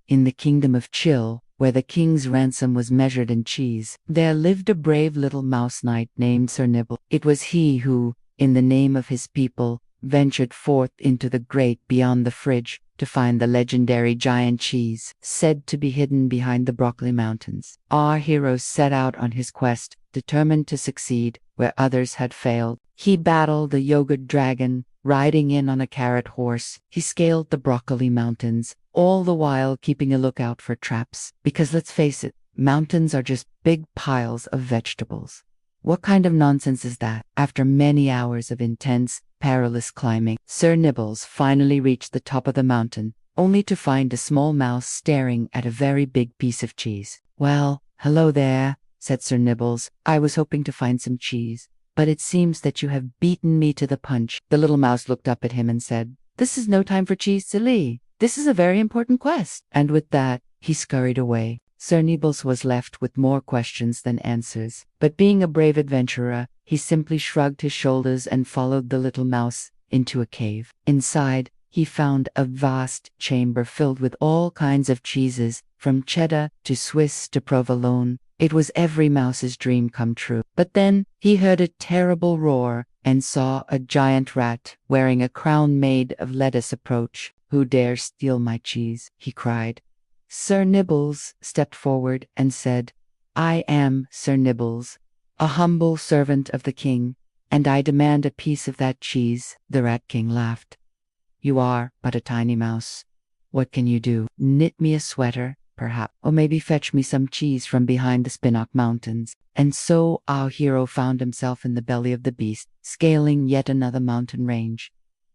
in the kingdom of Chill, where the king's ransom was measured in cheese, there lived a brave little mouse knight named Sir Nibbles. It was he who, in the name of his people, ventured forth into the great beyond the fridge to find the legendary giant cheese, said to be hidden behind the Broccoli Mountains. Our hero set out on his quest, determined to succeed where others had failed. He battled the yogurt dragon, riding in on a carrot horse. He scaled the Broccoli Mountains, all the while keeping a lookout for traps. Because let's face it, mountains are just big piles of vegetables. What kind of nonsense is that? After many hours of intense, perilous climbing, Sir Nibbles finally reached the top of the mountain, only to find a small mouse staring at a very big piece of cheese. "Well, hello there," said Sir Nibbles. "I was hoping to find some cheese, but it seems that you have beaten me to the punch." The little mouse looked up at him and said, "This is no time for cheese, silly. This is a very important quest." And with that, he scurried away. Sir Nibbles was left with more questions than answers, but being a brave adventurer, he simply shrugged his shoulders and followed the little mouse into a cave. Inside, he found a vast chamber filled with all kinds of cheeses, from cheddar to Swiss to provolone. It was every mouse's dream come true. But then he heard a terrible roar and saw a giant rat wearing a crown made of lettuce approach. "Who dares steal my cheese?" he cried. Sir Nibbles stepped forward and said, "I am Sir Nibbles, a humble servant of the king, and I demand a piece of that cheese." The Rat King laughed. "You are but a tiny mouse. What can you do? Knit me a sweater, perhaps, or maybe fetch me some cheese from behind the Spinnock Mountains." And so our hero found himself in the belly of the beast, scaling yet another mountain range.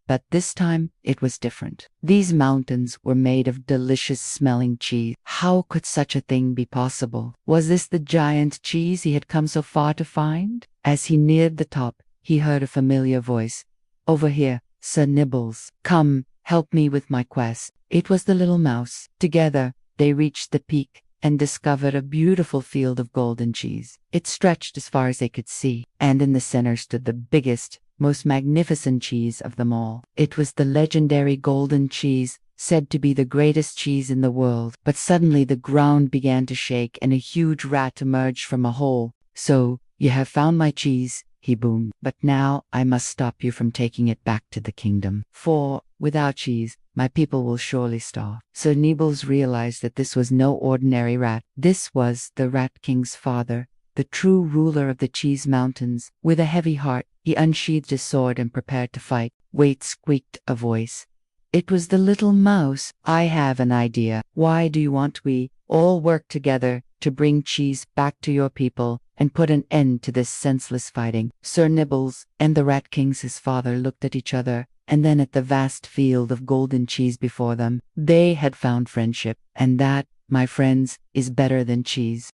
But this time it was different. These mountains were made of delicious-smelling cheese. How could such a thing be possible? Was this the giant cheese he had come so far to find? As he neared the top, he heard a familiar voice. "Over here, Sir Nibbles. Come, help me with my quest." It was the little mouse. Together, they reached the peak and discovered a beautiful field of golden cheese. It stretched as far as they could see, and in the center stood the biggest, most magnificent cheese of them all. It was the legendary golden cheese, said to be the greatest cheese in the world. But suddenly the ground began to shake and a huge rat emerged from a hole. "So, you have found my cheese," he boomed. "But now I must stop you from taking it back to the kingdom. For, without cheese, my people will surely starve." Sir Nibbles realized that this was no ordinary rat. This was the Rat King's father, the true ruler of the Cheese Mountains. With a heavy heart, he unsheathed his sword and prepared to fight. "Wait," squeaked a voice. It was the little mouse. "I have an idea. Why do you want we all work together to bring cheese back to your people and put an end to this senseless fighting?" Sir Nibbles and the Rat King's his father looked at each other, and then at the vast field of golden cheese before them. They had found friendship, and that, my friends, is better than cheese.